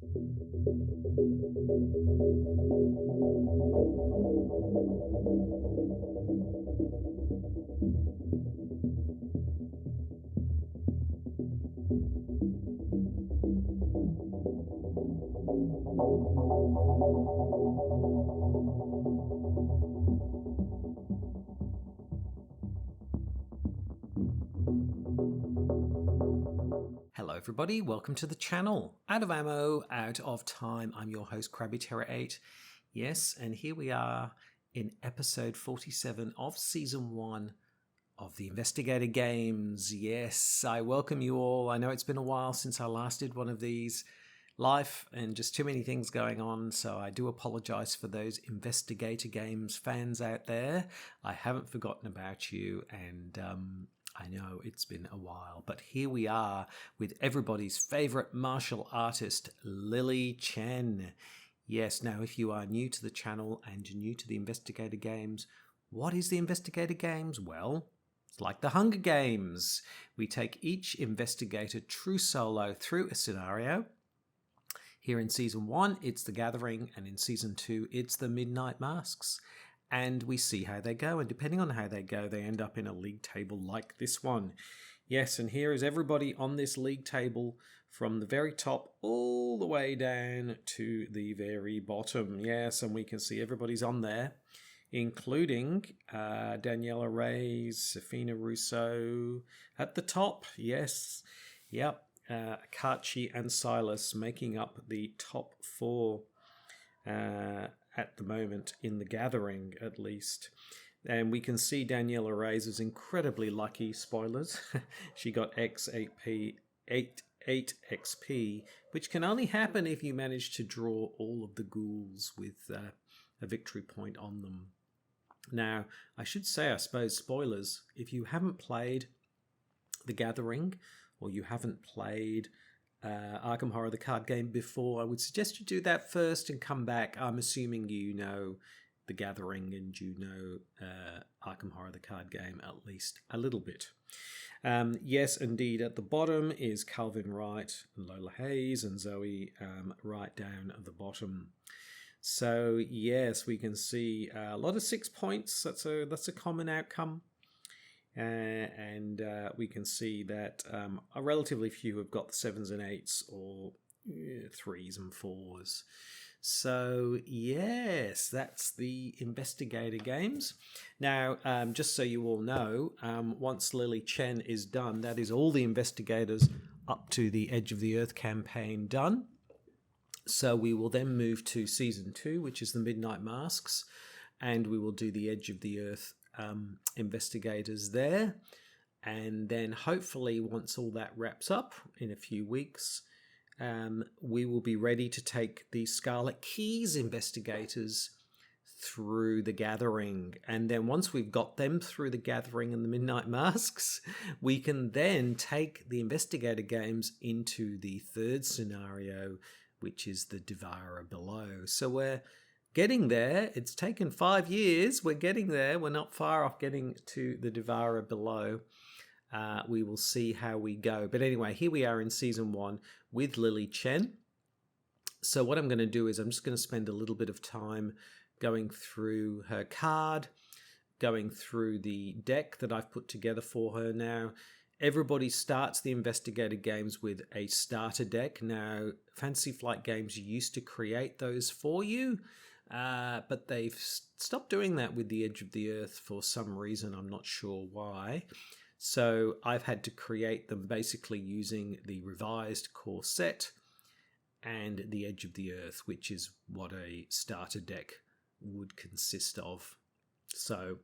Hello everybody, welcome to the channel. Out of ammo, out of time. I'm your host Krabby Terror 8. Yes, and here we are in episode 47 of season 1 of the Investigator Games. Yes, I welcome you all. I know it's been a while since I last did one of these. Life and just too many things going on, so I do apologize for those Investigator Games fans out there. I haven't forgotten about you, and I know it's been a while, but here we are with everybody's favorite martial artist, Lily Chen. Yes, now if you are new to the channel and you're new to the Investigator Games, what is the Investigator Games? Well, it's like the Hunger Games. We take each investigator true solo through a scenario. Here in season 1, it's the Gathering, and in season 2, it's the Midnight Masks. And we see how they go, and depending on how they go, they end up in a league table like this one. Yes, and here is everybody on this league table from the very top all the way down to the very bottom. Yes, and we can see everybody's on there, including Daniela Reyes, Safina Russo at the top. Yes, yep, Akachi and Silas making up the top 4 at the moment in the Gathering, at least. And we can see Daniela Reyes is incredibly lucky. Spoilers. She got X8P, 8 XP, which can only happen if you manage to draw all of the ghouls with a victory point on them. Now, I should say, I suppose, spoilers, if you haven't played the Gathering, or you haven't played Arkham Horror, the card game, before, I would suggest you do that first and come back. I'm assuming you know the Gathering and you know Arkham Horror, the card game, at least a little bit. Yes, indeed, at the bottom is Calvin Wright and Lola Hayes and Zoe right down at the bottom. So yes, we can see a lot of 6 points. That's a common outcome. And we can see that a relatively few have got the 7s and 8s or 3s and 4s. So yes, that's the Investigator Games. Now, just so you all know, once Lily Chen is done, that is all the investigators up to the Edge of the Earth campaign done. So we will then move to season 2, which is the Midnight Masks, and we will do the Edge of the Earth investigators there, and then hopefully once all that wraps up in a few weeks, we will be ready to take the Scarlet Keys investigators through the Gathering. And then once we've got them through the Gathering and the Midnight Masks, we can then take the Investigator Games into the 3rd scenario, which is the Devourer Below. So we're getting there. It's taken 5 years. We're getting there. We're not far off getting to the Devourer Below. We will see how we go. But anyway, here we are in season 1 with Lily Chen. So what I'm going to do is I'm just going to spend a little bit of time going through her card, going through the deck that I've put together for her. Now, everybody starts the Investigator Games with a starter deck. Now, Fantasy Flight Games used to create those for you. But they've stopped doing that with the Edge of the Earth for some reason. I'm not sure why. So I've had to create them basically using the revised core set and the Edge of the Earth, which is what a starter deck would consist of. So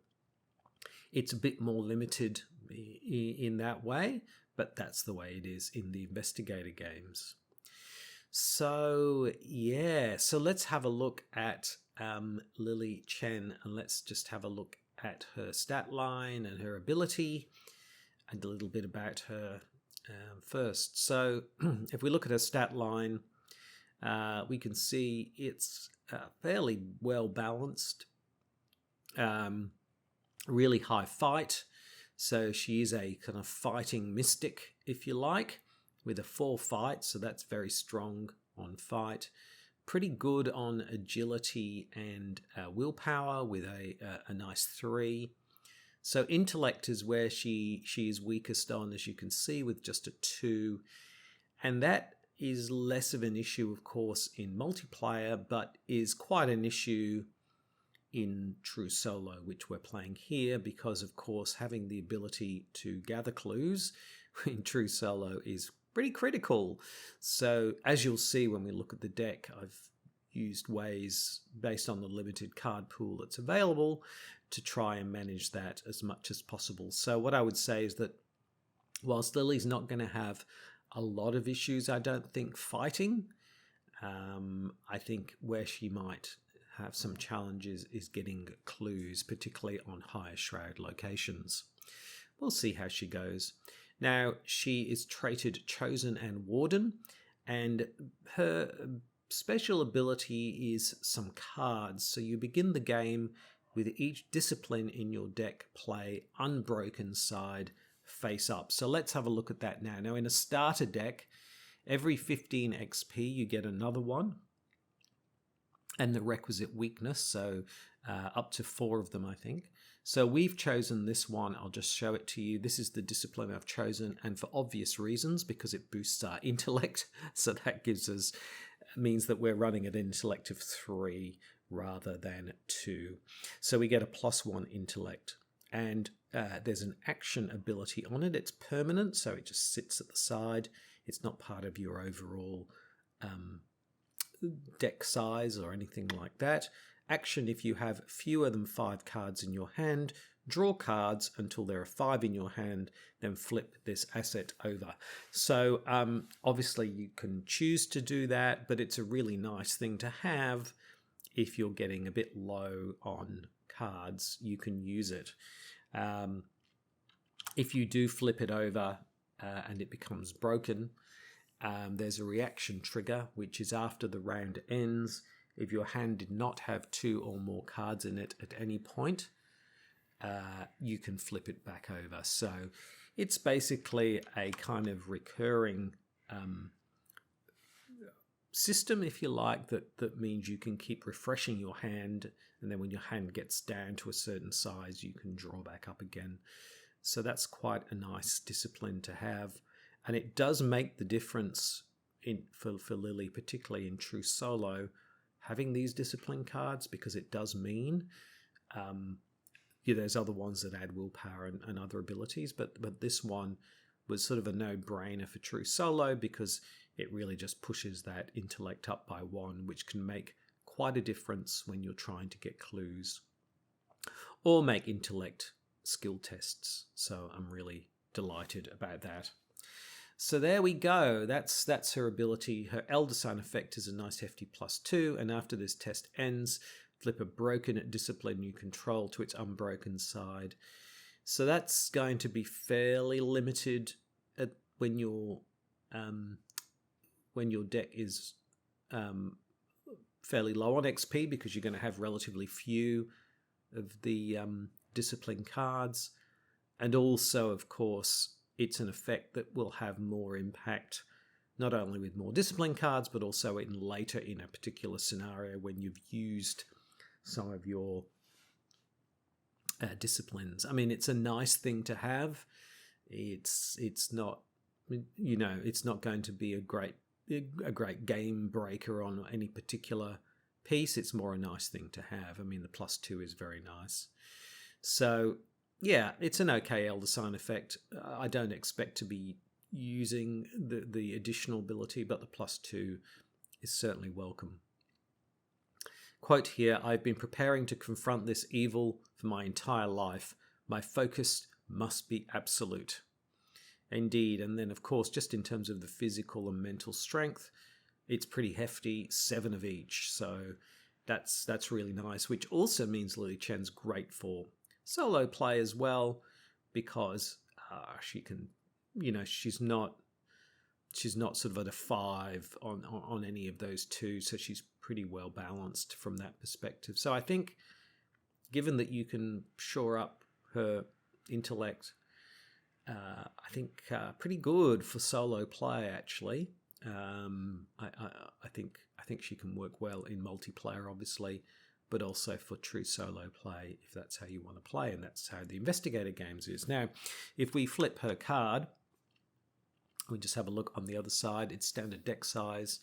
it's a bit more limited in that way, but that's the way it is in the Investigator Games. So yeah, so let's have a look at Lily Chen, and let's just have a look at her stat line and her ability and a little bit about her first. So if we look at her stat line, we can see it's fairly well balanced, really high fight. So she is a kind of fighting mystic, if you like, with a 4 fight, so that's very strong on fight. Pretty good on agility and willpower with a nice 3. So intellect is where she is weakest on, as you can see, with just a 2. And that is less of an issue, of course, in multiplayer, but is quite an issue in true solo, which we're playing here, because, of course, having the ability to gather clues in true solo is pretty critical. So as you'll see when we look at the deck, I've used ways based on the limited card pool that's available to try and manage that as much as possible. So what I would say is that whilst Lily's not going to have a lot of issues, I don't think, fighting, I think where she might have some challenges is getting clues, particularly on higher shroud locations. We'll see how she goes. Now, she is traded Chosen and Warden, and her special ability is some cards. So you begin the game with each discipline in your deck play Unbroken side face up. So let's have a look at that now. Now, in a starter deck, every 15 XP you get another one, and the requisite weakness, so up to 4 of them, I think. So we've chosen this one. I'll just show it to you. This is the discipline I've chosen, and for obvious reasons, because it boosts our intellect. So that means that we're running an intellect of 3 rather than 2. So we get a +1 intellect, and there's an action ability on it. It's permanent, so it just sits at the side. It's not part of your overall deck size or anything like that. Action: if you have fewer than 5 cards in your hand, draw cards until there are 5 in your hand, then flip this asset over. So obviously you can choose to do that, but it's a really nice thing to have. If you're getting a bit low on cards, you can use it. If you do flip it over and it becomes broken, there's a reaction trigger, which is after the round ends. If your hand did not have 2 or more cards in it at any point, you can flip it back over. So it's basically a kind of recurring system, if you like, that means you can keep refreshing your hand, and then when your hand gets down to a certain size, you can draw back up again. So that's quite a nice discipline to have. And it does make the difference for Lily, particularly in true solo, having these discipline cards, because it does mean there's other ones that add willpower and other abilities, but this one was sort of a no-brainer for true solo, because it really just pushes that intellect up by 1, which can make quite a difference when you're trying to get clues or make intellect skill tests. So I'm really delighted about that. So there we go. That's her ability. Her Elder Sign effect is a nice hefty +2, and after this test ends, flip a broken discipline you control to its unbroken side. So that's going to be fairly limited when your deck is fairly low on XP, because you're going to have relatively few of the discipline cards, and also, of course, it's an effect that will have more impact, not only with more discipline cards, but also later in a particular scenario when you've used some of your disciplines. I mean, it's a nice thing to have. It's not, it's not going to be a great game breaker on any particular piece. It's more a nice thing to have. I mean, the +2 is very nice. So yeah, it's an okay Elder Sign effect. I don't expect to be using the additional ability, but the +2 is certainly welcome. Quote here: "I've been preparing to confront this evil for my entire life. My focus must be absolute." Indeed. And then, of course, just in terms of the physical and mental strength, it's pretty hefty, 7 of each. So that's really nice, which also means Lily Chen's great for solo play as well, because she can, she's not sort of at a 5 on any of those 2, so she's pretty well balanced from that perspective. So I think, given that you can shore up her intellect, I think pretty good for solo play, actually. I think she can work well in multiplayer, obviously, but also for true solo play, if that's how you want to play, and that's how the Investigator Games is. Now, if we flip her card, we just have a look on the other side. It's standard deck size.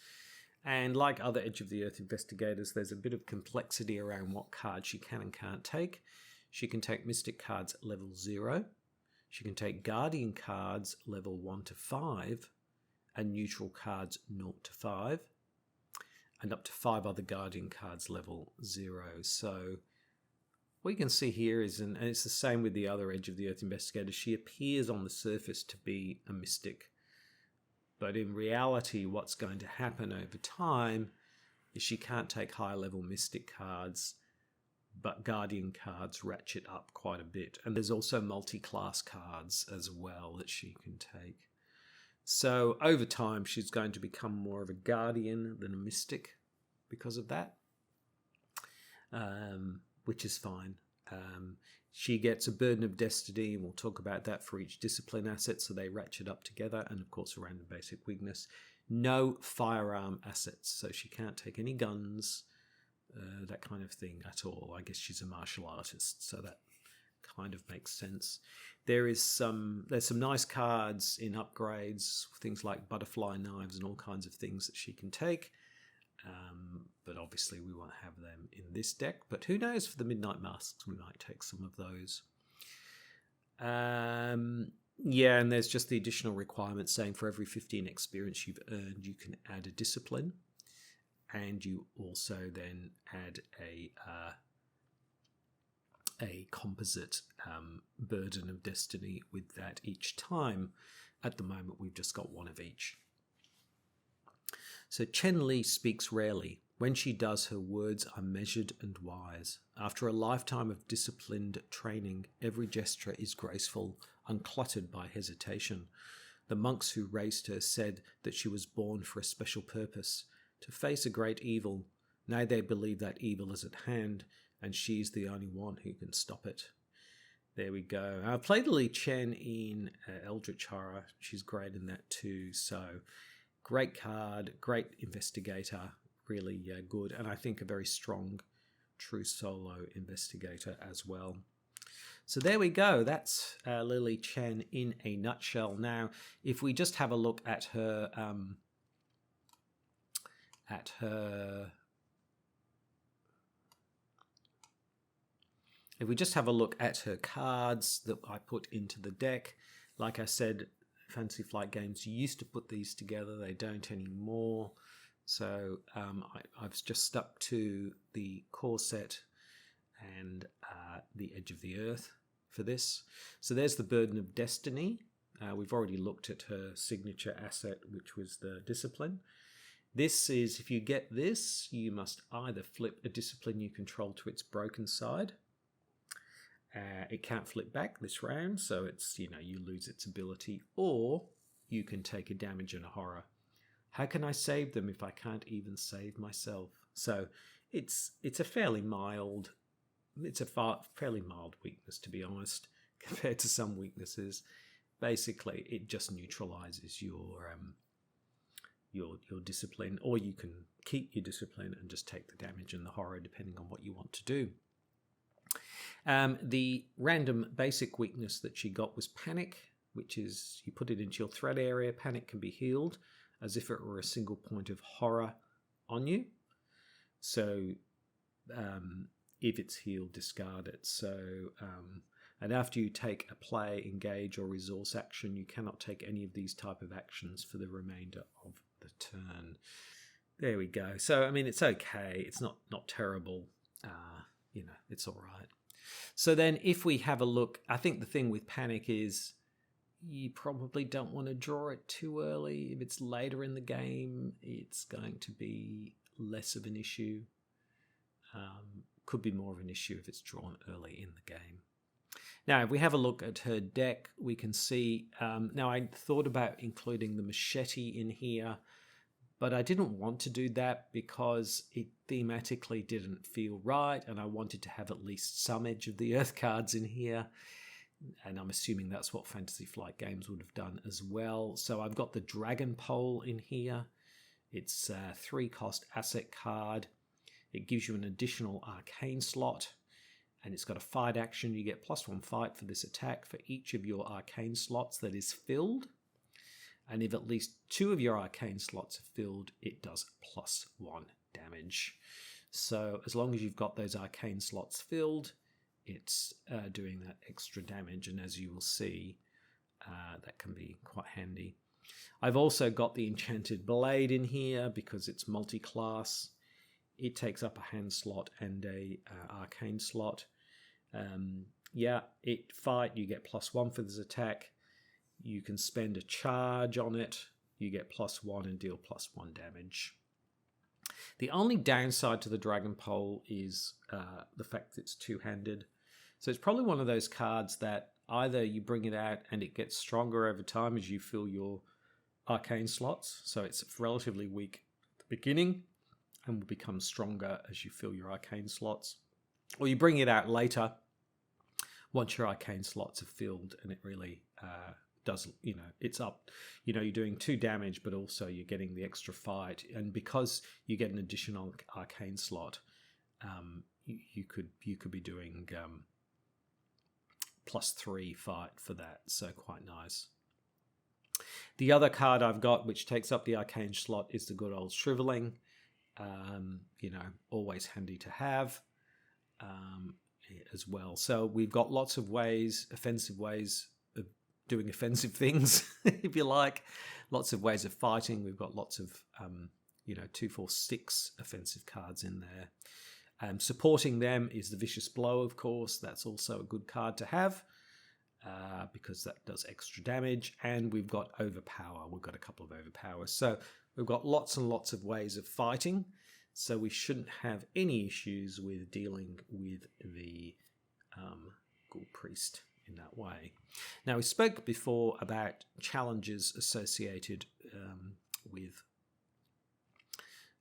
And like other Edge of the Earth investigators, there's a bit of complexity around what cards she can and can't take. She can take Mystic cards at level 0. She can take Guardian cards level 1 to 5, and neutral cards 0 to 5, and up to 5 other Guardian cards level 0. So what you can see here is, and it's the same with the other Edge of the Earth investigators, she appears on the surface to be a Mystic. But in reality, what's going to happen over time is she can't take high-level Mystic cards, but Guardian cards ratchet up quite a bit. And there's also multi-class cards as well that she can take. So over time, she's going to become more of a Guardian than a Mystic because of that, which is fine. She gets a Burden of Destiny, and we'll talk about that for each discipline asset, so they ratchet up together, and of course a random basic weakness. No firearm assets, so she can't take any guns, that kind of thing at all. I guess she's a martial artist, so that kind of makes sense. There's some nice cards in upgrades, things like butterfly knives and all kinds of things that she can take. But obviously we won't have them in this deck. But who knows, for the Midnight Masks we might take some of those. Yeah, and there's just the additional requirement saying for every 15 experience you've earned, you can add a discipline. And you also then add a composite Burden of Destiny with that each time. At the moment, we've just got one of each. So Chen Li speaks rarely. When she does, her words are measured and wise. After a lifetime of disciplined training, every gesture is graceful, uncluttered by hesitation. The monks who raised her said that she was born for a special purpose, to face a great evil. Now they believe that evil is at hand, and she's the only one who can stop it. There we go. I played Li Chen in Eldritch Horror. She's great in that too. So great card, great investigator, really good, and I think a very strong true solo investigator as well. So there we go. That's Li Chen in a nutshell. Now, if we just have a look at her if we just have a look at her cards that I put into the deck, like I said, Fantasy Flight Games used to put these together. They don't anymore. So I've just stuck to the core set and the Edge of the Earth for this. So there's the Burden of Destiny. We've already looked at her signature asset, which was the Discipline. This is, if you get this, you must either flip a discipline you control to its broken side. It can't flip back this round, so it's, you lose its ability, or you can take a damage and a horror. How can I save them if I can't even save myself? So it's a fairly mild, fairly mild weakness, to be honest, compared to some weaknesses. Basically, it just neutralizes your discipline, or you can keep your discipline and just take the damage and the horror depending on what you want to do. The random basic weakness that she got was Panic, which is you put it into your threat area. Panic can be healed as if it were a single point of horror on you. So if it's healed, discard it. So and after you take a play, engage, or resource action, you cannot take any of these type of actions for the remainder of the turn. There we go. So I mean, it's okay. It's not terrible. It's all right. So then if we have a look, I think the thing with Panic is you probably don't want to draw it too early. If it's later in the game, it's going to be less of an issue. Could be more of an issue if it's drawn early in the game. Now, if we have a look at her deck, we can see, now I thought about including the machete in here, but I didn't want to do that because it thematically didn't feel right, and I wanted to have at least some Edge of the Earth cards in here. And I'm assuming that's what Fantasy Flight Games would have done as well. So I've got the Dragon Pole in here. It's a 3-cost asset card. It gives you an additional arcane slot. And it's got a fight action. You get +1 fight for this attack for each of your arcane slots that is filled. And if at least 2 of your arcane slots are filled, it does +1 damage. So as long as you've got those arcane slots filled, it's doing that extra damage. And as you will see, that can be quite handy. I've also got the Enchanted Blade in here because it's multi-class. It takes up a hand slot and a arcane slot. It fight, you get +1 for this attack. You can spend a charge on it. You get +1 and deal +1 damage. The only downside to the Dragon Pole is the fact that it's two-handed. So it's probably one of those cards that either you bring it out and it gets stronger over time as you fill your arcane slots. So it's relatively weak at the beginning and will become stronger as you fill your arcane slots. Or you bring it out later once your arcane slots are filled and it really does, it's up. You're doing 2 damage, but also you're getting the extra fight. And because you get an additional arcane slot, you could be doing +3 fight for that. So quite nice. The other card I've got, which takes up the arcane slot, is the good old Shriveling. Always handy to have as well. So we've got lots of ways, offensive ways of doing offensive things, if you like. Lots of ways of fighting. We've got lots of, 2, 4, 6 offensive cards in there. Supporting them is the Vicious Blow, of course. That's also a good card to have because that does extra damage. And we've got Overpower. We've got a couple of Overpowers. So we've got lots and lots of ways of fighting. So we shouldn't have any issues with dealing with the Ghoul Priest in that way. Now, we spoke before about challenges associated with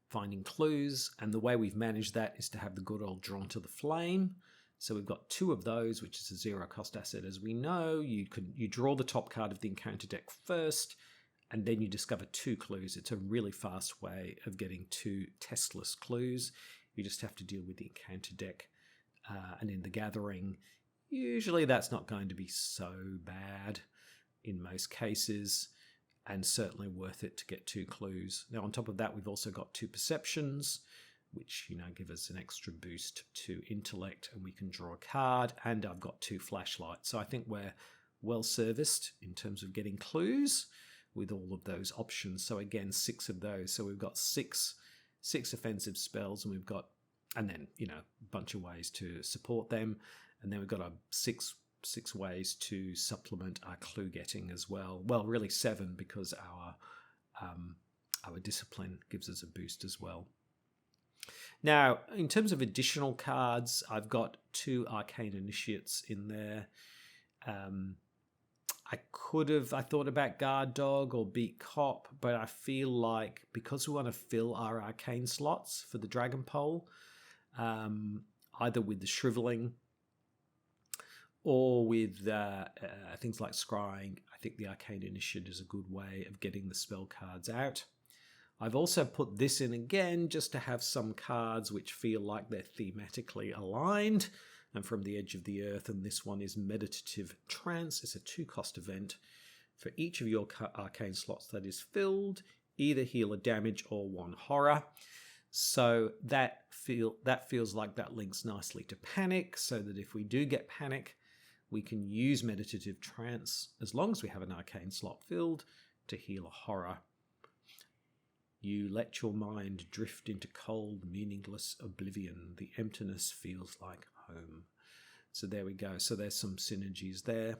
finding clues, and the way we've managed that is to have the good old Drawn to the Flame. So we've got 2 of those, which is a 0-cost asset. As we know, you draw the top card of the encounter deck first, and then you discover 2 clues. It's a really fast way of getting 2 testless clues. You just have to deal with the encounter deck. And in the Gathering, usually that's not going to be so bad in most cases, and certainly worth it to get 2 clues. Now, on top of that, we've also got 2 perceptions, which give us an extra boost to intellect, and we can draw a card. And I've got 2 flashlights, so I think we're well serviced in terms of getting clues with all of those options. So again, 6 of those. So we've got six offensive spells, and then a bunch of ways to support them, and then we've got 6 ways to supplement our clue getting as well. Well, really 7, because our discipline gives us a boost as well. Now, in terms of additional cards, I've got 2 Arcane Initiates in there. I thought about Guard Dog or Beat Cop, but I feel like because we want to fill our arcane slots for the Dragon Pole, either with the Shriveling or with things like Scrying, I think the Arcane Initiate is a good way of getting the spell cards out. I've also put this in again just to have some cards which feel like they're thematically aligned and from the edge of the earth, and this one is Meditative Trance. It's a 2-cost event. For each of your arcane slots that is filled, either heal a damage or 1 horror. So that feels like that links nicely to Panic, so that if we do get Panic, we can use Meditative Trance, as long as we have an arcane slot filled, to heal a horror. You let your mind drift into cold, meaningless oblivion. The emptiness feels like home. So there we go. So there's some synergies there.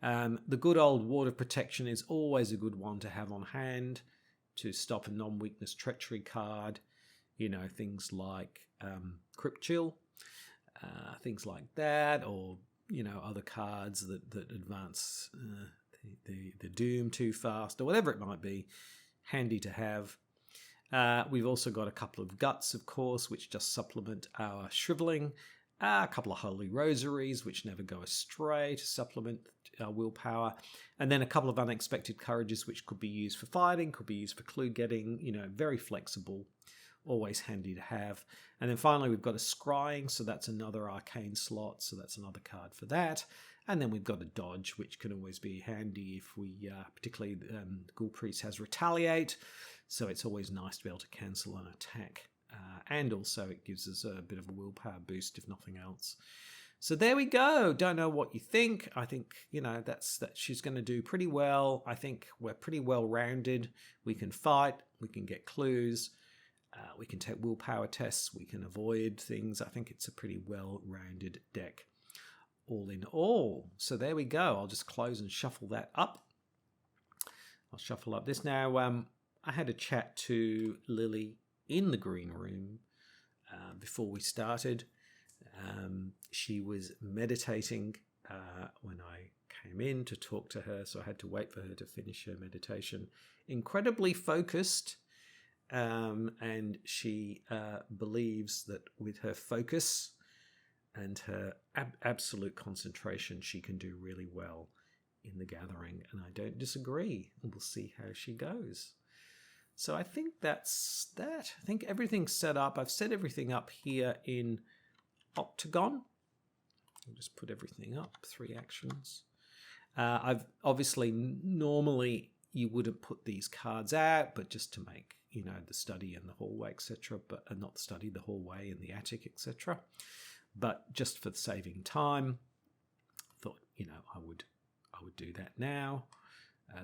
The good old Ward of Protection is always a good one to have on hand to stop a non-weakness treachery card. Things like Crypt Chill, things like that, or other cards that advance the Doom too fast, or whatever it might be. Handy to have. We've also got a couple of Guts, of course, which just supplement our Shriveling, a couple of holy rosaries, which never go astray, to supplement willpower, and then a couple of unexpected courages, which could be used for fighting, could be used for clue getting, very flexible, always handy to have. And then finally, we've got a scrying, so that's another arcane slot, so that's another card for that. And then we've got a dodge, which can always be handy if we, particularly Ghoul Priest has retaliate, so it's always nice to be able to cancel an attack. And also it gives us a bit of a willpower boost, if nothing else. So there we go. Don't know what you think. I think, that she's going to do pretty well. I think we're pretty well rounded. We can fight. We can get clues. We can take willpower tests. We can avoid things. I think it's a pretty well-rounded deck, all in all. So there we go. I'll just close and shuffle that up. I'll shuffle up this now. I had a chat to Lily in the green room before we started. She was meditating when I came in to talk to her, so I had to wait for her to finish her meditation. Incredibly focused, and she believes that with her focus and her absolute concentration, she can do really well in the gathering, and I don't disagree. We'll see how she goes. So I think that's that. I think everything's set up. I've set everything up here in Octagon. I'll just put everything up, 3 actions. I've obviously, normally you wouldn't put these cards out, but just to make, the study and the hallway, etc. But not the study, the hallway and the attic, etc. But just for saving time, thought, I would do that now.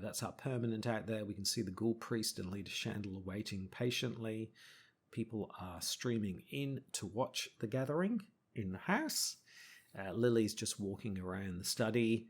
That's our permanent out there. We can see the Ghoul Priest and Leader Chandler waiting patiently. People are streaming in to watch the gathering in the house. Lily's just walking around the study.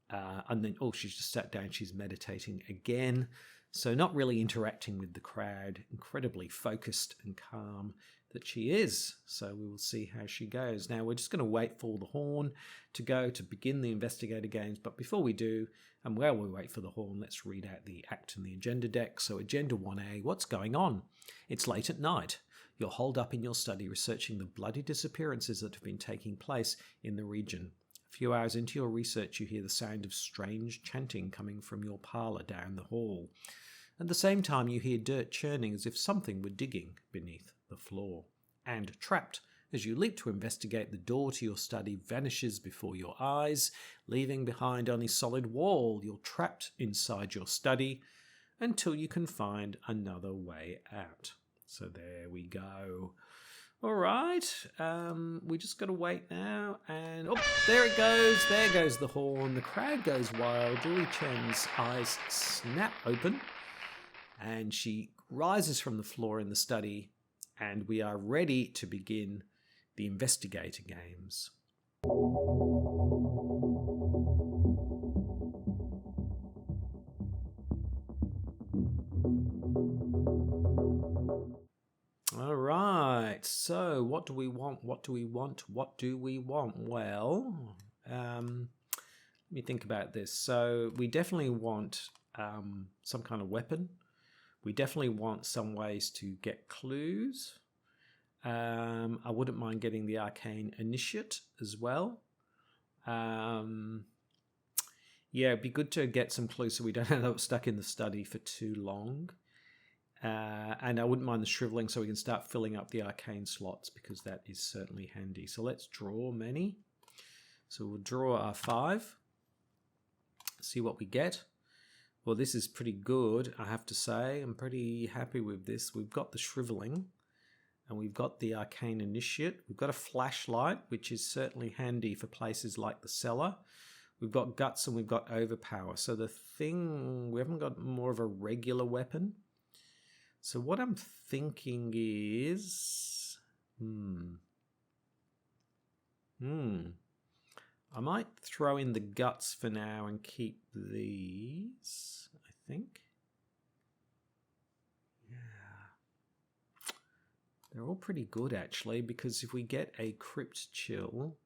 And then, she's just sat down. She's meditating again. So not really interacting with the crowd. Incredibly focused and calm that she is. So we will see how she goes. Now we're just going to wait for the horn to go to begin the Investigator Games. But before we do, and while we wait for the horn, let's read out the act and the agenda deck. So Agenda 1A, what's going on? It's late at night. You're holed up in your study researching the bloody disappearances that have been taking place in the region. A few hours into your research, you hear the sound of strange chanting coming from your parlour down the hall. At the same time, you hear dirt churning as if something were digging beneath the floor. And trapped, as you leap to investigate, the door to your study vanishes before your eyes, leaving behind only solid wall. You're trapped inside your study until you can find another way out. So there we go. All right, we just got to wait now. And, there it goes. There goes the horn. The crowd goes wild. Julie Chen's eyes snap open, and she rises from the floor in the study, and we are ready to begin the Investigator Games. All right, so what do we want? What do we want? What do we want? Well, let me think about this. So we definitely want some kind of weapon. We definitely want some ways to get clues. I wouldn't mind getting the Arcane Initiate as well. Yeah, it'd be good to get some clues so we don't end up stuck in the study for too long. And I wouldn't mind the shriveling so we can start filling up the arcane slots, because that is certainly handy. So let's draw many. So we'll draw our 5. See what we get. Well, this is pretty good, I have to say. I'm pretty happy with this. We've got the shriveling, and we've got the Arcane Initiate. We've got a flashlight, which is certainly handy for places like the cellar. We've got guts and we've got overpower. So the thing, we haven't got more of a regular weapon. So what I'm thinking is, I might throw in the guts for now and keep these, I think. Yeah. They're all pretty good, actually, because if we get a Crypt Chill,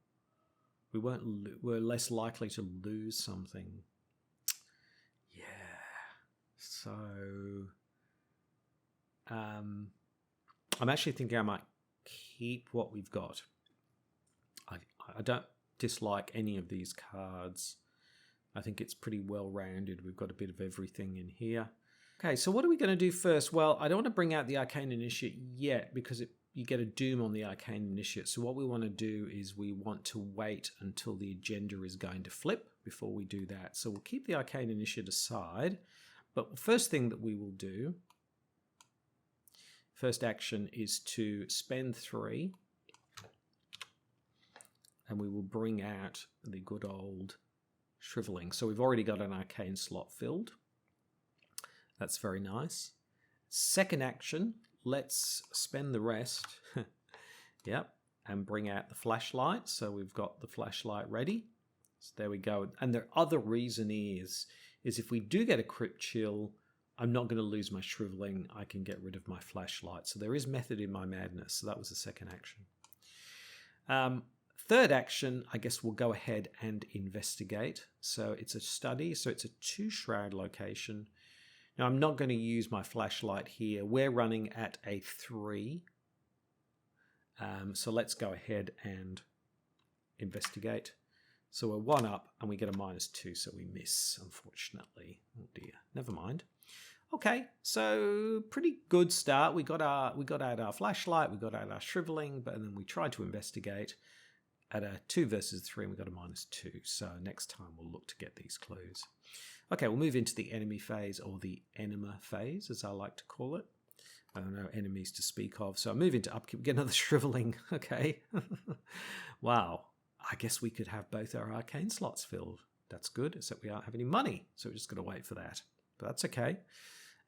we're less likely to lose something. Yeah. So, I'm actually thinking I might keep what we've got. I don't dislike any of these cards. I think it's pretty well rounded. We've got a bit of everything in here. Okay, so what are we going to do first? Well, I don't want to bring out the Arcane Initiate yet because you get a doom on the Arcane Initiate. So what we want to do is we want to wait until the agenda is going to flip before we do that. So we'll keep the Arcane Initiate aside. But the first thing that we will do, first action, is to spend 3. And we will bring out the good old Shriveling. So we've already got an Arcane slot filled. That's very nice. Second action, let's spend the rest. Yep, and bring out the flashlight. So we've got the flashlight ready. So there we go. And the other reason is if we do get a crypt chill, I'm not going to lose my Shriveling. I can get rid of my flashlight. So there is method in my madness. So that was the second action. Third action, I guess we'll go ahead and investigate. So it's a study. So it's a 2-shroud location. Now, I'm not going to use my flashlight here. We're running at a 3. So let's go ahead and investigate. So we're 1 up and we get a -2, so we miss, unfortunately. Oh dear, never mind. Okay, so pretty good start. We got out our flashlight, we got out our Shriveling, but then we tried to investigate at a 2 versus 3 and we got a -2. So next time we'll look to get these clues. Okay, we'll move into the enemy phase, or the enema phase, as I like to call it. I don't know, enemies to speak of. So I move into upkeep, get another Shriveling. Okay. Wow. I guess we could have both our Arcane slots filled. That's good, except we don't have any money. So we're just going to wait for that. But that's okay.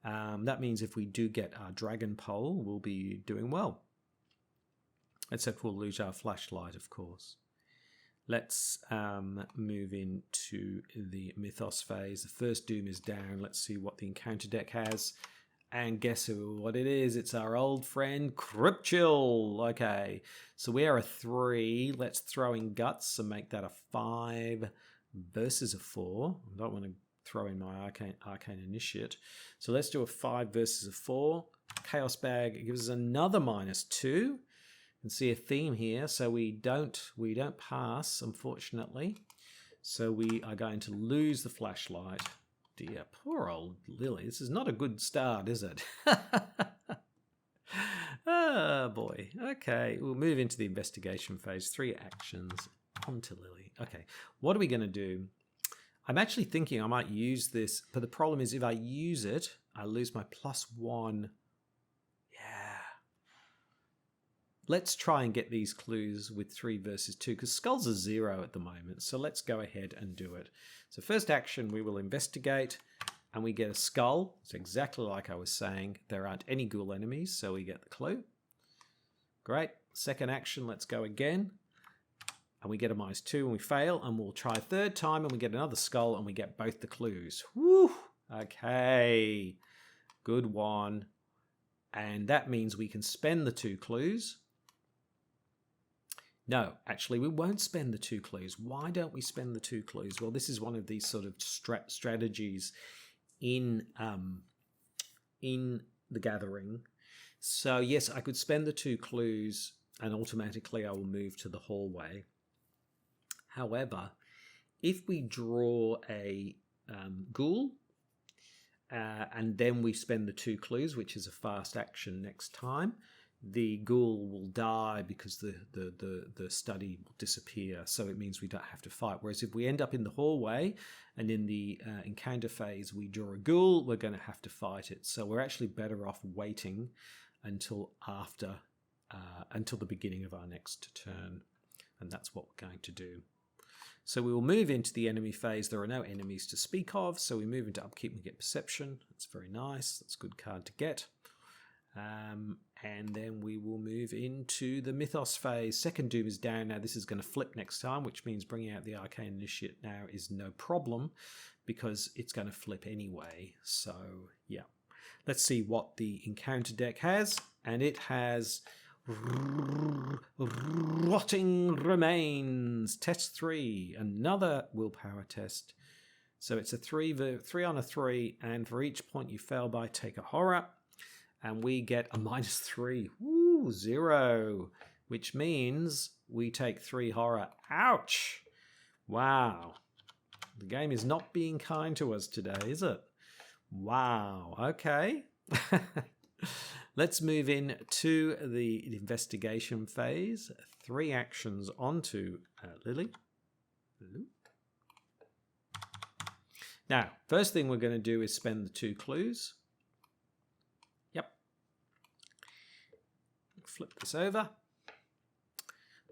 That means if we do get our Dragon Pole, we'll be doing well. Except we'll lose our flashlight, of course. Let's move into the Mythos phase. The first Doom is down. Let's see what the encounter deck has. And guess what it is? It's our old friend Crypt Chill. Okay, so we are a 3. Let's throw in Guts and make that a 5 versus a 4. I don't want to throw in my Arcane Initiate. So let's do a 5 versus a 4. Chaos Bag, it gives us another -2. Can see a theme here, so we don't pass, unfortunately. So we are going to lose the flashlight. Dear, poor old Lily. This is not a good start, is it? Oh boy. Okay, we'll move into the investigation phase. 3 actions. On to Lily. Okay, what are we going to do? I'm actually thinking I might use this, but the problem is if I use it, I lose my +1. Let's try and get these clues with 3 versus 2, because skulls are 0 at the moment. So let's go ahead and do it. So first action, we will investigate, and we get a skull. It's exactly like I was saying. There aren't any ghoul enemies, so we get the clue. Great. Second action, let's go again. And we get a -2 and we fail, and we'll try a third time, and we get another skull, and we get both the clues. Woo! Okay. Good one. And that means we can spend the 2 clues. No, actually, we won't spend the 2 clues. Why don't we spend the 2 clues? Well, this is one of these sort of strategies in the gathering. So yes, I could spend the 2 clues and automatically I will move to the hallway. However, if we draw a ghoul and then we spend the 2 clues, which is a fast action next time, the ghoul will die because the study will disappear. So it means we don't have to fight. Whereas if we end up in the hallway and in the encounter phase we draw a ghoul, we're going to have to fight it. So we're actually better off waiting until the beginning of our next turn. And that's what we're going to do. So we will move into the enemy phase. There are no enemies to speak of. So we move into upkeep and get perception. That's very nice. That's a good card to get. And then we will move into the Mythos phase. Second Doom is down. Now this is going to flip next time, which means bringing out the Arcane Initiate now is no problem because it's going to flip anyway. So yeah, let's see what the encounter deck has. And it has Rotting Remains, test 3, another willpower test. So it's a 3 on a 3, and for each point you fail by, take a horror. And we get a -3. Woo, 0. which means we take 3 horror. Ouch! Wow. The game is not being kind to us today, is it? Wow. Okay. Let's move in to the investigation phase. 3 actions onto Lily. Now, first thing we're going to do is spend the 2 clues. Yep. Flip this over.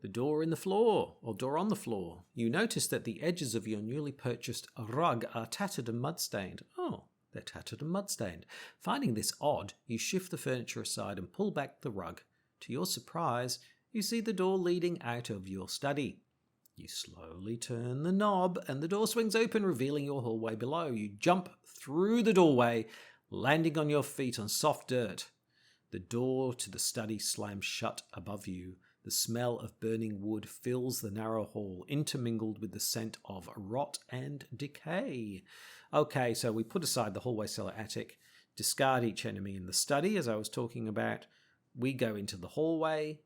The door in the floor, or door on the floor. You notice that the edges of your newly purchased rug are tattered and mud-stained. Oh, they're tattered and mud-stained. Finding this odd, you shift the furniture aside and pull back the rug. To your surprise, you see the door leading out of your study. You slowly turn the knob and the door swings open, revealing your hallway below. You jump through the doorway, landing on your feet on soft dirt. The door to the study slams shut above you. The smell of burning wood fills the narrow hall, intermingled with the scent of rot and decay. Okay, so we put aside the hallway, cellar, attic, discard each enemy in the study, as I was talking about. We go into the hallway,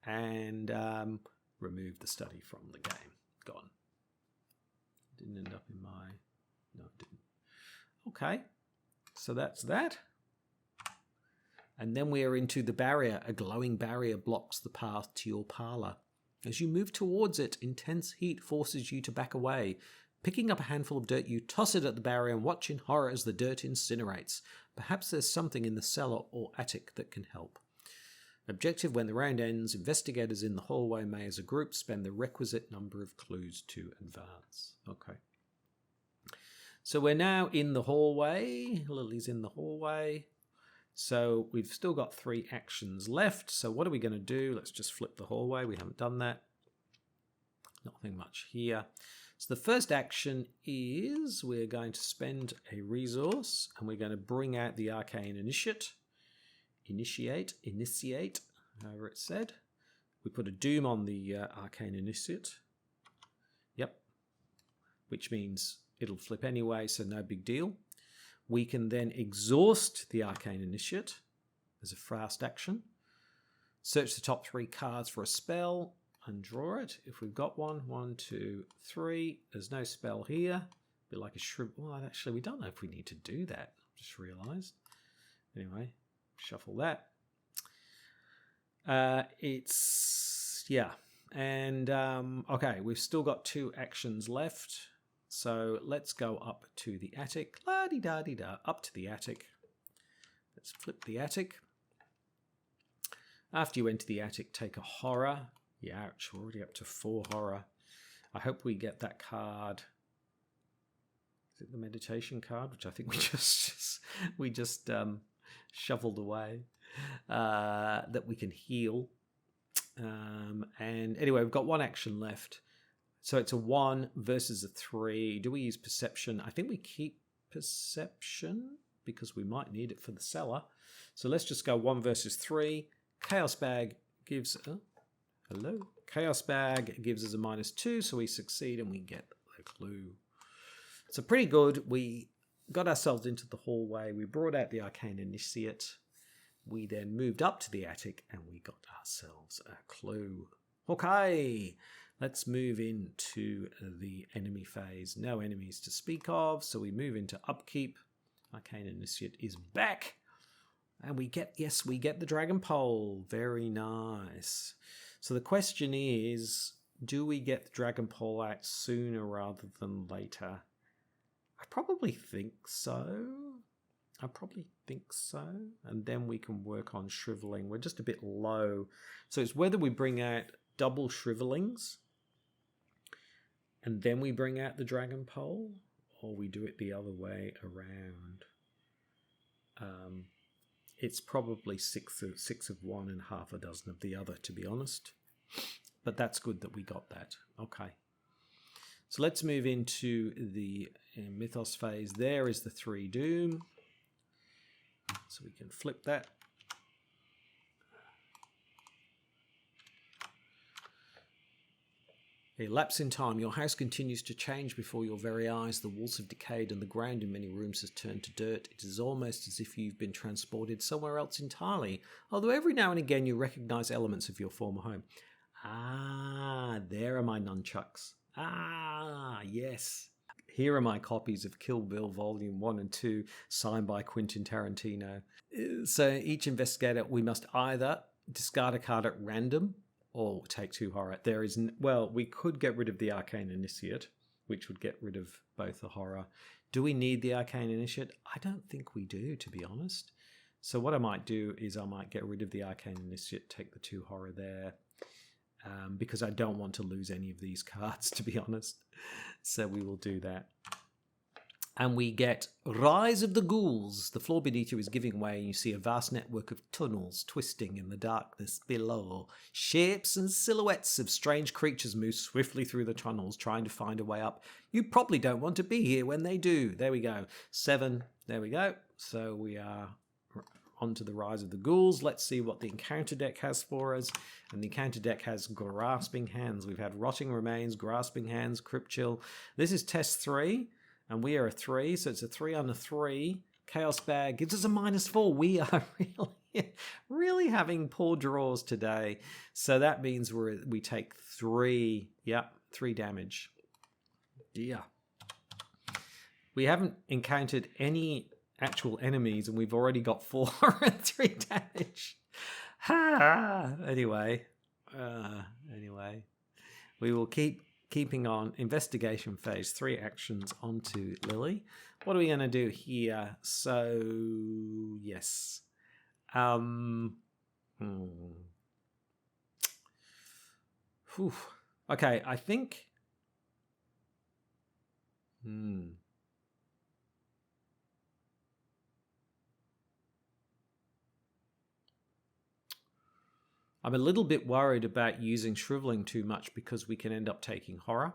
and remove the study from the game. Gone. Didn't end up in my... No, it didn't. Okay, so that's that. And then we are into the barrier. A glowing barrier blocks the path to your parlour. As you move towards it, intense heat forces you to back away. Picking up a handful of dirt, you toss it at the barrier and watch in horror as the dirt incinerates. Perhaps there's something in the cellar or attic that can help. Objective: when the round ends, investigators in the hallway may as a group spend the requisite number of clues to advance. Okay. So we're now in the hallway. Lily's in the hallway. So we've still got 3 actions left. So what are we going to do? Let's just flip the hallway. We haven't done that. Nothing much here. So the first action is we're going to spend a resource and we're going to bring out the arcane initiate, however it's said. We put a doom on the arcane initiate. Yep. Which means it'll flip anyway, so no big deal. We can then exhaust the arcane initiate as a fast action. Search the top 3 cards for a spell and draw it. If we've got one, 1, 2, 3. There's no spell here. A bit like a shrimp. Well, actually, we don't know if we need to do that. Just realised. Anyway, shuffle that. Yeah. And, okay, we've still got 2 actions left. So let's go up to the attic. La-di-da-di-da. Up to the attic. Let's flip the attic. After you enter the attic, take a horror. Yeah, ouch, we're already up to 4 horror. I hope we get that card. Is it the meditation card? Which I think we just shoveled away. That we can heal. And anyway, we've got 1 action left. So it's a 1 versus a 3. Do we use perception? I think we keep perception because we might need it for the cellar. So let's just go 1 versus 3. Chaos Bag gives... hello. Chaos Bag gives us a -2, so we succeed and we get a clue. So pretty good. We got ourselves into the hallway. We brought out the arcane initiate. We then moved up to the attic and we got ourselves a clue. Okay. Let's move into the enemy phase. No enemies to speak of, so we move into upkeep. Arcane Initiate is back. And we get the Dragon Pole. Very nice. So the question is, do we get the Dragon Pole out sooner rather than later? I probably think so. And then we can work on shriveling. We're just a bit low. So it's whether we bring out double shrivelings and then we bring out the Dragon Pole, or we do it the other way around. It's probably six of one and half a dozen of the other, to be honest. But that's good that we got that. Okay. So let's move into the Mythos phase. There is the 3 Doom. So we can flip that. A lapse in time. Your house continues to change before your very eyes. The walls have decayed and the ground in many rooms has turned to dirt. It is almost as if you've been transported somewhere else entirely, although every now and again you recognize elements of your former home. Ah, there are my nunchucks. Ah, yes. Here are my copies of Kill Bill Volume 1 and 2, signed by Quentin Tarantino. So each investigator, we must either discard a card at random or take 2 horror. There is, well, we could get rid of the Arcane Initiate, which would get rid of both the horror. Do we need the Arcane Initiate? I don't think we do, to be honest. So what I might do is I might get rid of the Arcane Initiate, take the 2 horror there, because I don't want to lose any of these cards, to be honest. So we will do that. And we get Rise of the Ghouls. The floor beneath you is giving way, and you see a vast network of tunnels twisting in the darkness below. Shapes and silhouettes of strange creatures move swiftly through the tunnels, trying to find a way up. You probably don't want to be here when they do. There we go. 7. There we go. So we are onto the Rise of the Ghouls. Let's see what the encounter deck has for us. And the encounter deck has Grasping Hands. We've had Rotting Remains, Grasping Hands, Crypt Chill. This is test 3. And we are a 3, so it's a 3 on a 3. Chaos Bag gives us a -4. We are really having poor draws today. So that means we take 3. Yep, 3 damage. Dear. We haven't encountered any actual enemies, and we've already got 4 and 3 damage. Ha! Anyway, we will keeping on. Investigation phase, 3 actions onto Lily. What are we going to do here? So, yes. Okay, I think... I'm a little bit worried about using Shriveling too much because we can end up taking horror.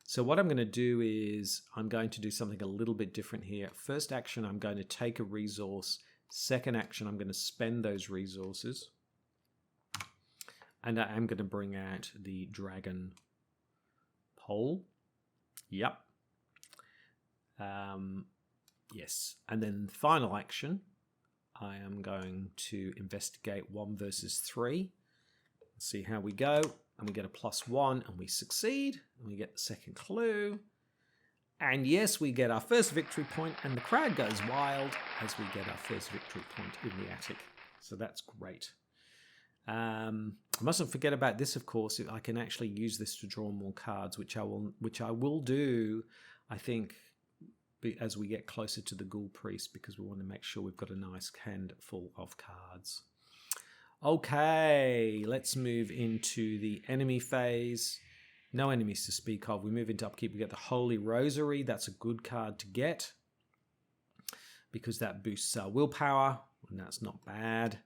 So what I'm going to do is I'm going to do something a little bit different here. First action, I'm going to take a resource. Second action, I'm going to spend those resources. And I am going to bring out the Dragon Pole. Yep. Yes. And then final action, I am going to investigate 1 versus 3. Let's see how we go. And we get a +1 and we succeed. And we get the second clue. And yes, we get our first victory point, and the crowd goes wild as we get our first victory point in the attic. So that's great. I mustn't forget about this, of course. I can actually use this to draw more cards, which I will do, I think, as we get closer to the Ghoul Priest, because we want to make sure we've got a nice hand full of cards. Okay, let's move into the enemy phase. No enemies to speak of. We move into upkeep. We get the Holy Rosary. That's a good card to get because that boosts our willpower, and that's not bad.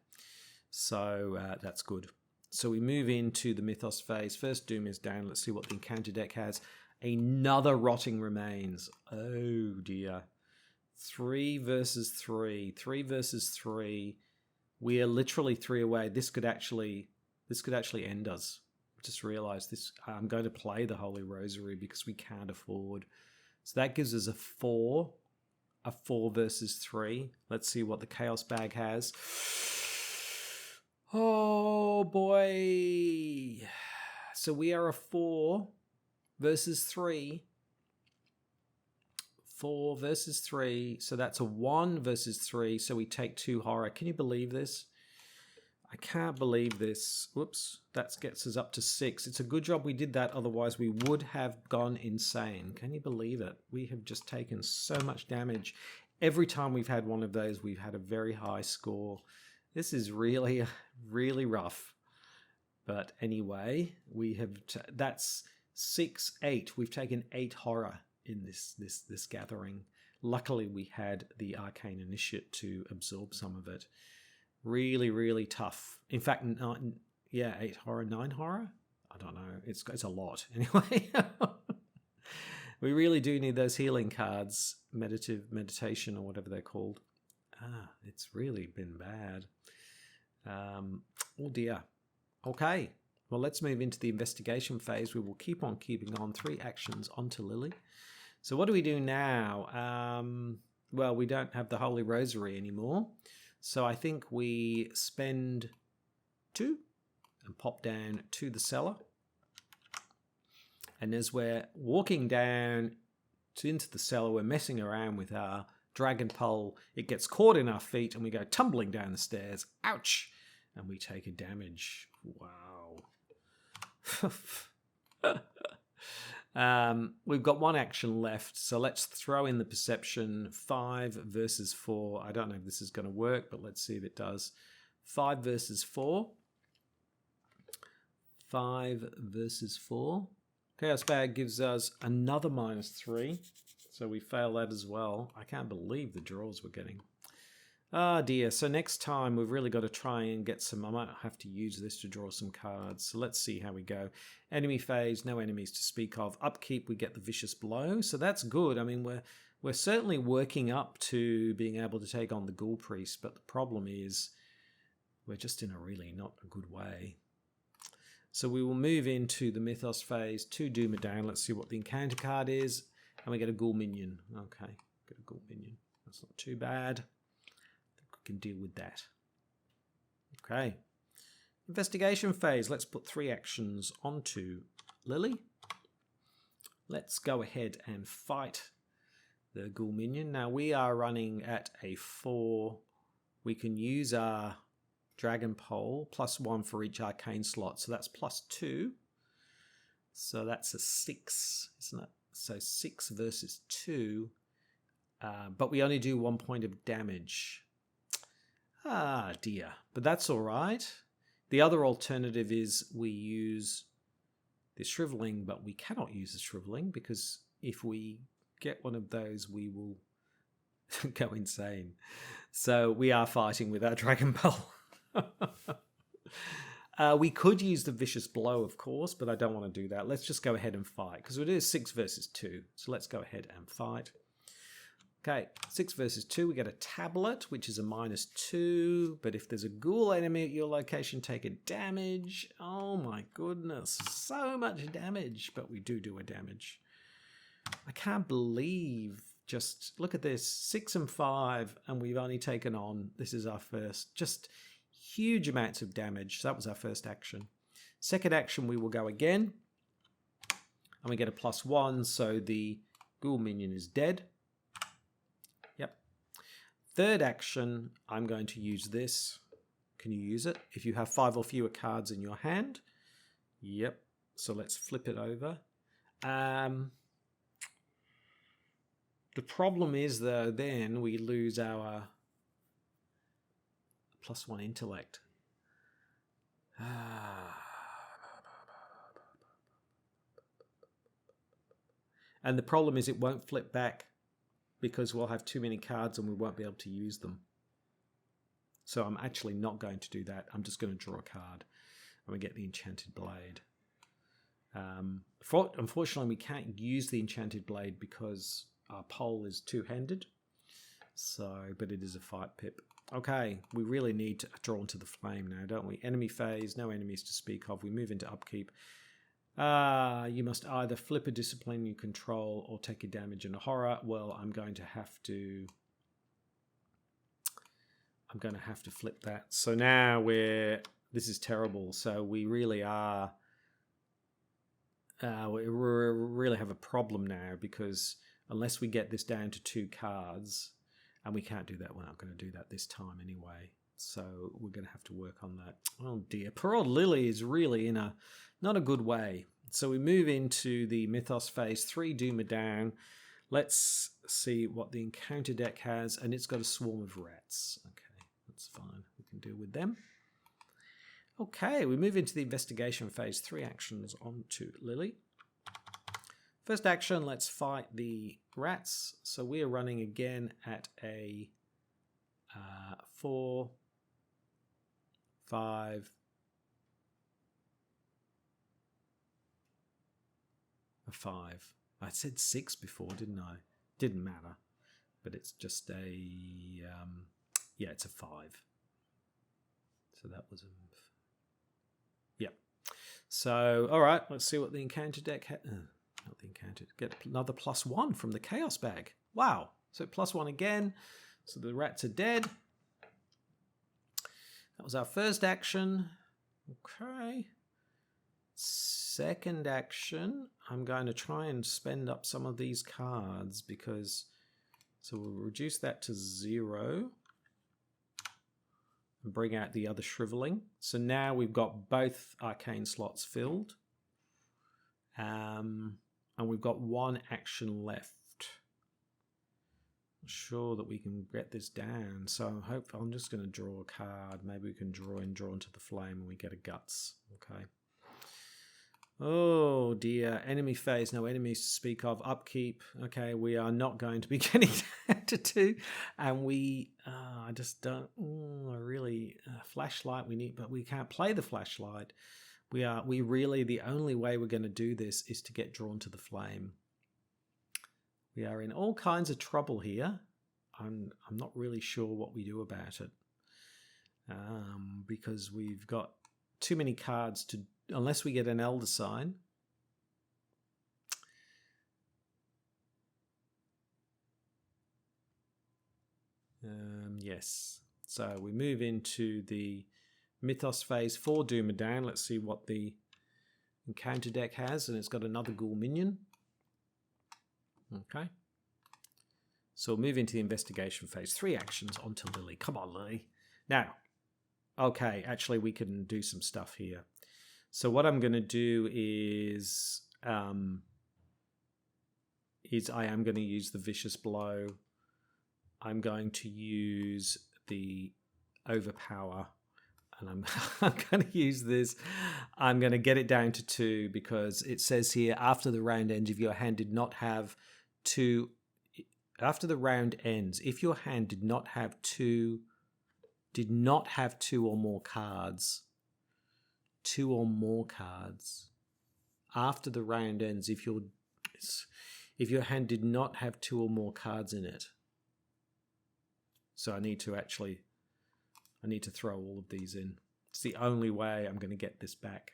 So that's good. So we move into the Mythos phase. First Doom is down. Let's see what the encounter deck has. Another Rotting Remains. Oh dear. 3 versus 3. 3 versus 3. We are literally 3 away. This could actually end us. Just realized this. I'm going to play the Holy Rosary because we can't afford. So that gives us a 4. A 4 versus 3. Let's see what the Chaos Bag has. Oh boy. So we are a 4 versus 3. 4 versus 3. So that's a 1 versus 3. So we take 2 horror. Can you believe this? I can't believe this. Whoops. That gets us up to 6. It's a good job we did that. Otherwise, we would have gone insane. Can you believe it? We have just taken so much damage. Every time we've had one of those, we've had a very high score. This is really, really rough. But anyway, we have... that's 6, 8. We've taken 8 horror in this gathering. Luckily, we had the Arcane Initiate to absorb some of it. Really, really tough. In fact, 8 horror, 9 horror? I don't know. It's a lot. Anyway, we really do need those healing cards. Meditation or whatever they're called. It's really been bad. Oh dear. Okay. Well, let's move into the investigation phase. We will keep on keeping on. 3 actions onto Lily. So what do we do now? Well, we don't have the Holy Rosary anymore. So I think we spend 2 and pop down to the cellar. And as we're walking down into the cellar, we're messing around with our dragon pole. It gets caught in our feet and we go tumbling down the stairs. Ouch! And we take a damage. Wow. We've got 1 action left, so let's throw in the perception. 5 versus 4. I don't know if this is going to work, but let's see if it does. 5 versus 4. 5 versus 4. Chaos Bag gives us another -3, so we fail that as well. I can't believe the draws we're getting. Ah dear, so next time we've really got to try and get some, I might have to use this to draw some cards, so let's see how we go. Enemy phase, no enemies to speak of. Upkeep, we get the Vicious Blow, so that's good. I mean, we're certainly working up to being able to take on the Ghoul Priest, but the problem is we're just in a really not a good way. So we will move into the Mythos phase, 2 Doom down. Let's see what the encounter card is, and we get a Ghoul Minion. Okay, get a Ghoul Minion. That's not too bad. Can deal with that. Okay. Investigation phase. Let's put 3 actions onto Lily. Let's go ahead and fight the Ghoul Minion. Now we are running at a 4. We can use our Dragon Pole, +1 for each arcane slot. So that's +2. So that's a 6, isn't it? So 6 versus 2. But we only do 1 point of damage. Ah dear, but that's all right. The other alternative is we use the Shriveling, but we cannot use the Shriveling because if we get one of those, we will go insane. So we are fighting with our Dragon Pole. We could use the Vicious Blow, of course, but I don't want to do that. Let's just go ahead and fight because it is 6 versus 2. So let's go ahead and fight. Okay, 6 versus 2, we get a tablet, which is a -2. But if there's a ghoul enemy at your location, take a damage. Oh my goodness, so much damage. But we do a damage. I can't believe, just look at this, 6 and 5, and we've only taken on, this is our first, just huge amounts of damage. So that was our first action. Second action, we will go again. And we get a +1, so the Ghoul Minion is dead. Third action, I'm going to use this. Can you use it? If you have 5 or fewer cards in your hand. Yep. So let's flip it over. The problem is, though, then we lose our +1 intellect. And the problem is it won't flip back, because we'll have too many cards and we won't be able to use them. So I'm actually not going to do that. I'm just going to draw a card and we get the Enchanted Blade. Unfortunately, we can't use the Enchanted Blade because our pole is two-handed. So, but it is a fight pip. Okay, we really need to draw into the flame now, don't we? Enemy phase, no enemies to speak of. We move into upkeep. You must either flip a discipline you control or take a damage in a horror. Well, I'm going to have to flip that. So now this is terrible. So we really are, we really have a problem now, because unless we get this down to 2 cards, and we can't do that, we're not going to do that this time anyway. So we're going to have to work on that. Oh dear, poor old Lily is really in a not a good way. So we move into the Mythos phase, 3 Doom down. Let's see what the encounter deck has, and it's got a swarm of rats. Okay, that's fine. We can deal with them. Okay, we move into the investigation phase, 3 actions onto Lily. First action, let's fight the rats. So we are running again at a 4, 5, a 5. I said 6 before, didn't I? Didn't matter. But it's just a, yeah, it's a 5. So that was a, yeah. So, all right, let's see what the encounter deck has. Not the encounter. Get another +1 from the chaos bag. Wow. So +1 again. So the rats are dead. That was our first action. Okay. Second action, I'm going to try and spend up some of these cards because, so we'll reduce that to 0 and bring out the other shriveling. So now we've got both arcane slots filled, and we've got one action left. I'm sure that we can get this down. So I'm just going to draw a card. Maybe we can draw into the flame and we get a guts. Okay. Oh dear, enemy phase, no enemies to speak of. Upkeep, okay, we are not going to be getting down to 2. And we, I just don't, really, flashlight we need, but we can't play the flashlight. We really, the only way we're going to do this is to get drawn to the flame. We are in all kinds of trouble here. I'm not really sure what we do about it. Because we've got too many cards to, unless we get an Elder Sign. Yes. So we move into the Mythos phase for Dumadan. Let's see what the encounter deck has. And it's got another Ghoul minion. Okay. So we'll move into the investigation phase. 3 actions onto Lily. Come on, Lily. Now, okay, actually we can do some stuff here. So what I'm going to do is I am going to use the Vicious Blow. I'm going to use the Overpower. And I'm going to use this. I'm going to get it down to 2 because it says here, after the round ends, if your hand did not have 2... After the round ends, if your hand did not have 2 or more cards, 2 or more cards, after the round ends, if your hand did not have 2 or more cards in it. So I need to throw all of these in. It's the only way I'm going to get this back.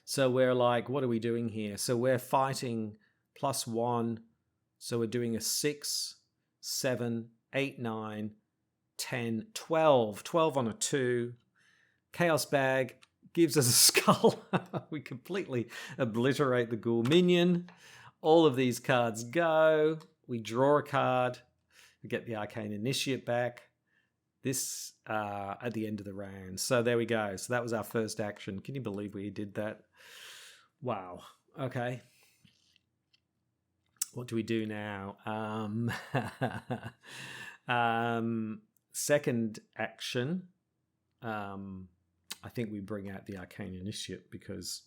So we're like, what are we doing here? So we're fighting +1. So we're doing a 6, 7, 8, 9, 10, 12. 12 on a 2. Chaos Bag gives us a skull. We completely obliterate the Ghoul minion. All of these cards go. We draw a card. We get the Arcane Initiate back. This at the end of the round. So there we go. So that was our first action. Can you believe we did that? Wow. Okay. What do we do now? Second action. I think we bring out the Arcane Initiate because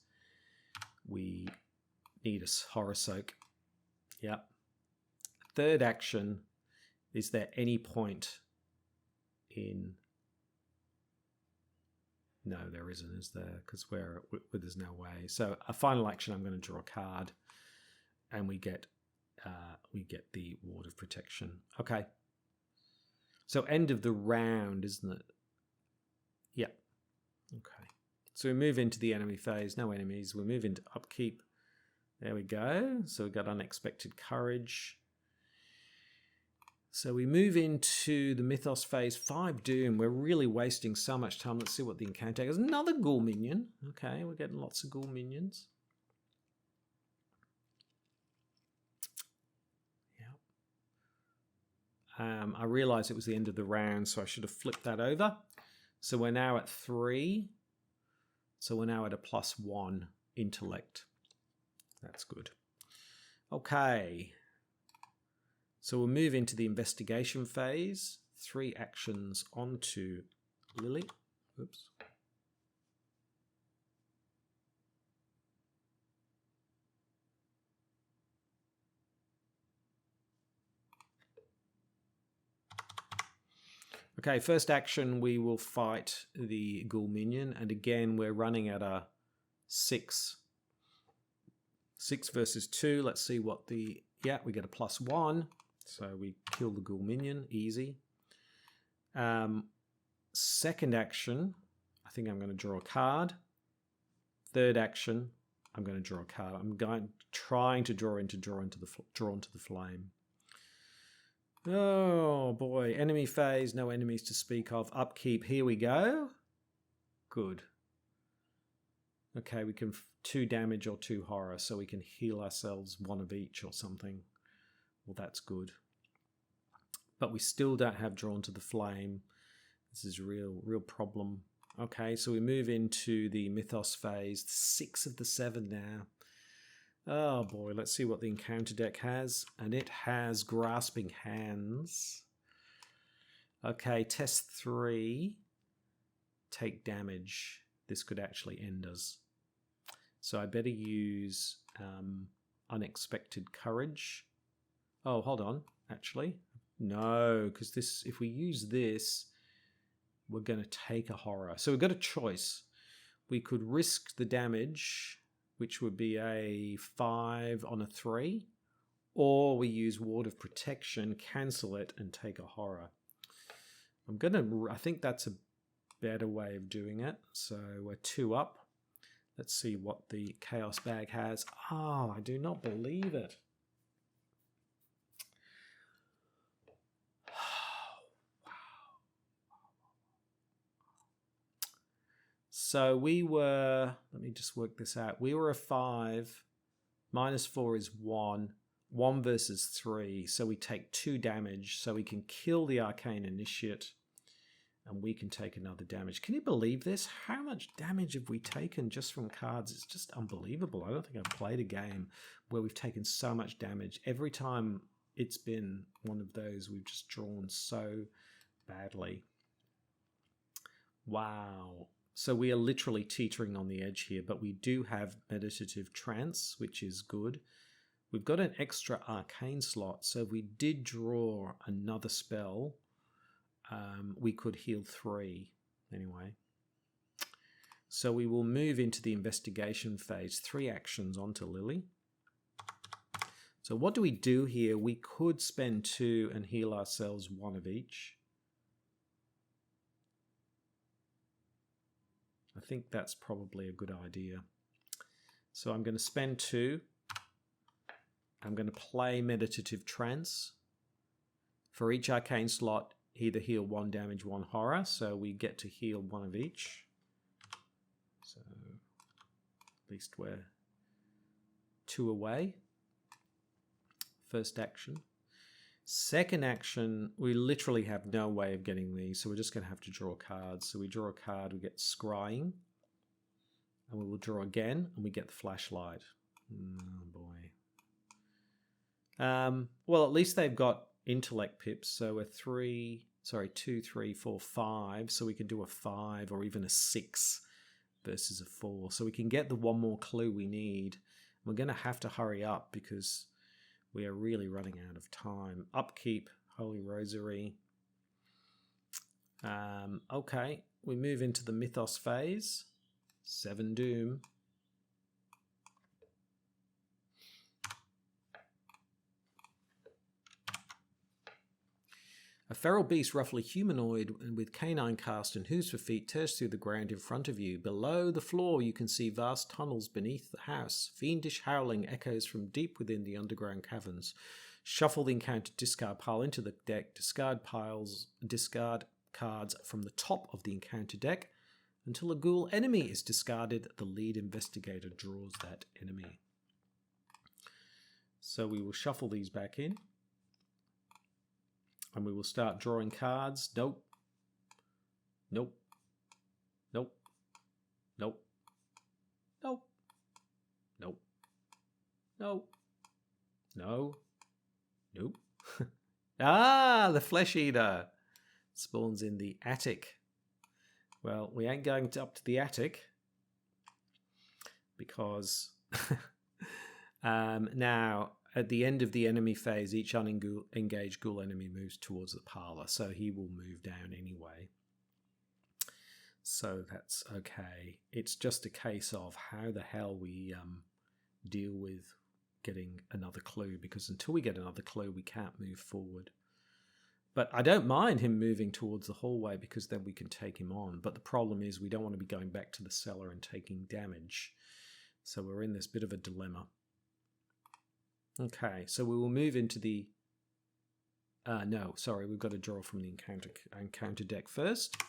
we need a Horror Soak. Yep. Third action. Is there any point in... No, there isn't, is there? Because there's no way. So a final action, I'm going to draw a card, and we get the Ward of Protection. Okay. So end of the round, isn't it? Yep. Okay. So we move into the enemy phase. No enemies. We move into upkeep. There we go. So we've got Unexpected Courage. So we move into the Mythos phase. 5 Doom. We're really wasting so much time. Let's see what the encounter is. Another Ghoul minion. Okay, we're getting lots of Ghoul minions. I realized it was the end of the round, so I should have flipped that over. So we're now at 3. So we're now at a +1 intellect. That's good. Okay. So we'll move into the investigation phase. 3 actions onto Lily. Oops. Okay, first action, we will fight the Ghoul minion. And again, we're running at a 6. 6 versus 2. Let's see what the... Yeah, we get a +1. So we kill the Ghoul minion. Easy. Second action, I think I'm going to draw a card. Third action, I'm going to draw a card. I'm trying to draw into the flame. Oh boy, enemy phase, no enemies to speak of. Upkeep, here we go. Good. Okay, we can 2 damage or 2 horror, so we can heal ourselves 1 of each or something. Well, that's good. But we still don't have drawn to the flame. This is a real problem. Okay, so we move into the Mythos phase. 6 of the 7 now. Oh boy, let's see what the encounter deck has. And it has Grasping Hands. Okay, test 3. Take damage. This could actually end us. So I better use Unexpected Courage. Oh, hold on, actually. No, because this, if we use this, we're going to take a horror. So we've got a choice. We could risk the damage, which would be a 5 on a 3, or we use Ward of Protection, cancel it, and take a horror. I think that's a better way of doing it. So we're 2 up. Let's see what the Chaos Bag has. Oh, I do not believe it. So we were, let me just work this out. We were a 5, -4 is 1, 1 versus 3. So we take 2 damage, so we can kill the Arcane Initiate and we can take another damage. Can you believe this? How much damage have we taken just from cards? It's just unbelievable. I don't think I've played a game where we've taken so much damage. Every time it's been one of those, we've just drawn so badly. Wow. So we are literally teetering on the edge here, but we do have Meditative Trance, which is good. We've got an extra Arcane slot, so if we did draw another spell, we could heal 3 anyway. So we will move into the investigation phase. 3 actions onto Lily. So what do we do here? We could spend 2 and heal ourselves 1 of each. I think that's probably a good idea. So I'm going to spend 2. I'm going to play Meditative Trance. For each Arcane slot, either heal 1 damage, 1 horror. So we get to heal 1 of each. So at least we're 2 away. First action. Second action, we literally have no way of getting these, so we're just going to have to draw cards. So we draw a card, we get Scrying, and we will draw again, and we get the Flashlight. Oh boy. Well, at least they've got intellect pips, so a 2, 3, 4, 5, so we can do a 5 or even a 6 versus a 4. So we can get the 1 more clue we need. We're going to have to hurry up because we are really running out of time. Upkeep, Holy Rosary. Okay, we move into the Mythos phase. 7 Doom. A feral beast, roughly humanoid and with canine cast and hooves for feet, tears through the ground in front of you. Below the floor, you can see vast tunnels beneath the house. Fiendish howling echoes from deep within the underground caverns. Shuffle the encounter discard pile into the deck. Discard cards from the top of the encounter deck. Until a ghoul enemy is discarded, the lead investigator draws that enemy. So we will shuffle these back in. And we will start drawing cards. Nope. Nope. Nope. Nope. Nope. Nope. Nope. No. Nope. Ah, the Flesh Eater spawns in the attic. Well, we ain't going up to the attic because now at the end of the enemy phase, each unengaged ghoul enemy moves towards the parlor, so he will move down anyway. So that's okay. It's just a case of how the hell we deal with getting another clue, because until we get another clue, we can't move forward. But I don't mind him moving towards the hallway because then we can take him on. But the problem is we don't want to be going back to the cellar and taking damage. So we're in this bit of a dilemma. Okay, so we will move into the... no, sorry, we've got to draw from the encounter deck first.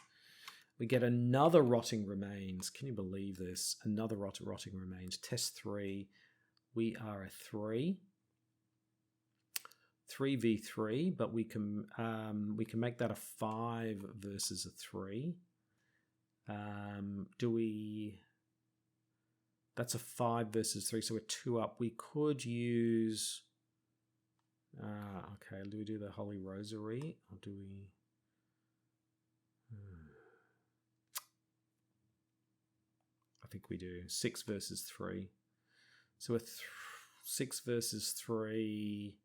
We get another Rotting Remains. Can you believe this? Another Rotting Remains. Test 3. We are a 3. 3v3, but we can make that a 5 versus a 3. Do we... That's a 5 versus 3, so we're 2 up. We could use... okay, do we do the Holy Rosary? Or do we... I think we do. 6 versus 3. So we're 6 versus 3...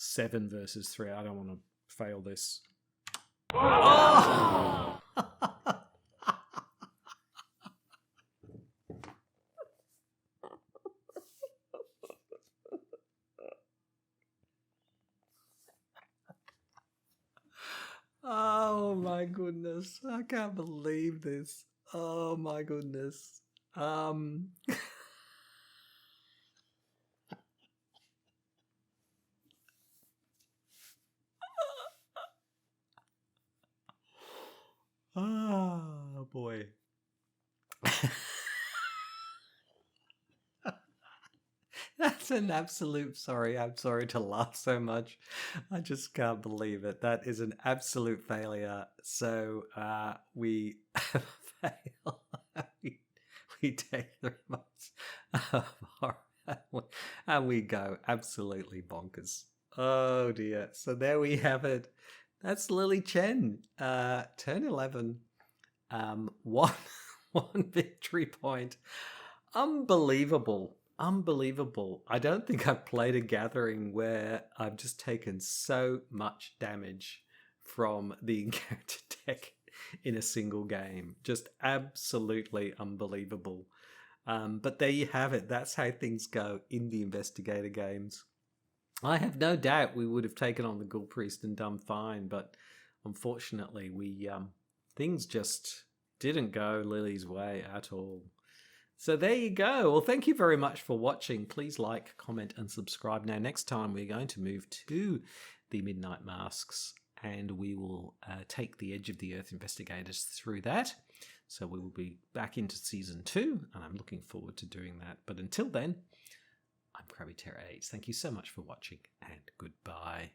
7 versus 3. I don't want to fail this. Oh! Oh my goodness. I can't believe this. Oh my goodness. Oh boy. That's an absolute... Sorry, I'm sorry to laugh so much. I just can't believe it. That is an absolute failure. So we fail. we take the remotes of horror and we go absolutely bonkers. Oh dear. So there we have it. That's Lily Chen. Turn 11. One victory point. Unbelievable. Unbelievable. I don't think I've played a gathering where I've just taken so much damage from the encounter deck in a single game. Just absolutely unbelievable. But there you have it. That's how things go in the Investigator games. I have no doubt we would have taken on the Ghoul Priest and done fine, but unfortunately we things just didn't go Lily's way at all. So there you go. Well, thank you very much for watching. Please like, comment, and subscribe. Now, next time we're going to move to the Midnight Masks, and we will take the Edge of the Earth investigators through that. So we will be back into Season 2, and I'm looking forward to doing that. But until then, I'm Krabby Terror 8. Thank you so much for watching, and goodbye.